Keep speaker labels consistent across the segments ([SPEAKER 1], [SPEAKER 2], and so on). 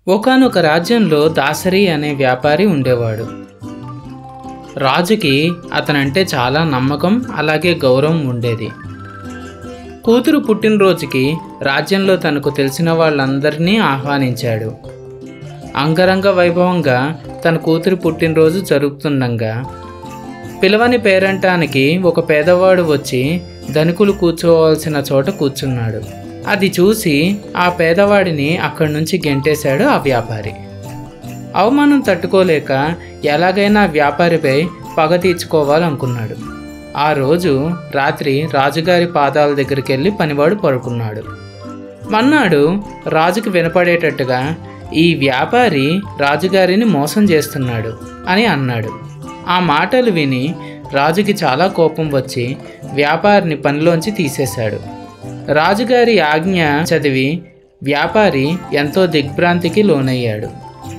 [SPEAKER 1] ఒకానొక రాజ్యంలో దాసరి అనే వ్యాపారి ఉండేవాడు. రాజుకి అతనంటే చాలా నమ్మకం, అలాగే గౌరవం ఉండేది. కూతురు పుట్టినరోజుకి రాజ్యంలో తనకు తెలిసిన వాళ్ళందరినీ ఆహ్వానించాడు. అంగరంగ వైభవంగా తన కూతురు పుట్టినరోజు జరుపుతుండగా పిలవని పేరంటానికి ఒక పేదవాడు వచ్చి ధనికులు కూర్చోవలసిన చోట కూర్చున్నాడు. అది చూసి ఆ పేదవాడిని అక్కడి నుంచి గెంటేశాడు ఆ వ్యాపారి. అవమానం తట్టుకోలేక ఎలాగైనా వ్యాపారిపై పగ తీర్చుకోవాలనుకున్నాడు. ఆ రోజు రాత్రి రాజుగారి పాదాల దగ్గరికి వెళ్ళి పనివాడు పడుకున్నాడు. మన్నాడు రాజుకు వినపడేటట్టుగా ఈ వ్యాపారి రాజుగారిని మోసం చేస్తున్నాడు అని అన్నాడు. ఆ మాటలు విని రాజుకి చాలా కోపం వచ్చి వ్యాపారిని పనిలోంచి తీసేశాడు. రాజుగారి ఆజ్ఞ చదివి వ్యాపారి ఎంతో దిగ్భ్రాంతికి లోనయ్యాడు.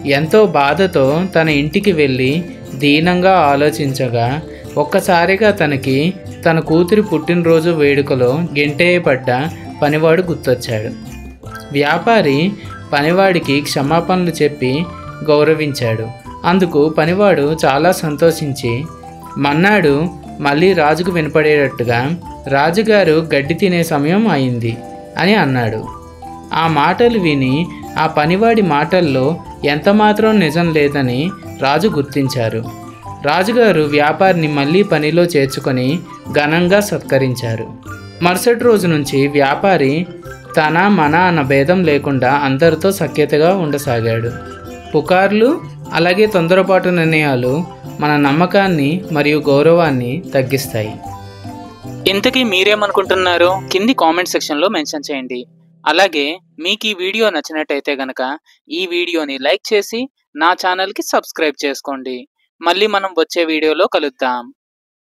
[SPEAKER 1] ఎంతో బాధతో తన ఇంటికి వెళ్ళి దీనంగా ఆలోచించగా ఒక్కసారిగా తనకి తన కూతురి పుట్టినరోజు వేడుకలో గెంటేయబడ్డ పనివాడు గుర్తొచ్చాడు. వ్యాపారి పనివాడికి క్షమాపణలు చెప్పి గౌరవించాడు. అందుకు పనివాడు చాలా సంతోషించి మన్నాడు మళ్ళీ రాజుకు వినపడేటట్టుగా రాజుగారు గడ్డి తినే సమయం అయింది అని అన్నాడు. ఆ మాటలు విని ఆ పనివాడి మాటల్లో ఎంతమాత్రం నిజం లేదని రాజు గుర్తించారు. రాజుగారు వ్యాపారిని మళ్ళీ పనిలో చేర్చుకొని ఘనంగా సత్కరించారు. మరుసటి రోజు నుంచి వ్యాపారి తన మన అన్న భేదం లేకుండా అందరితో సఖ్యతగా ఉండసాగాడు. పుకార్లు అలాగే తొందరపాటు నిర్ణయాలు మన నమ్మకాన్ని మరియు గౌరవాన్ని తగ్గిస్తాయి.
[SPEAKER 2] ఇంతకీ మీరేమనుకుంటున్నారో కింది కామెంట్ సెక్షన్లో మెన్షన్ చేయండి. అలాగే మీకు ఈ వీడియో నచ్చినట్టయితే గనక ఈ వీడియోని లైక్ చేసి నా ఛానల్కి సబ్స్క్రైబ్ చేసుకోండి. మళ్ళీ మనం వచ్చే వీడియోలో కలుద్దాం.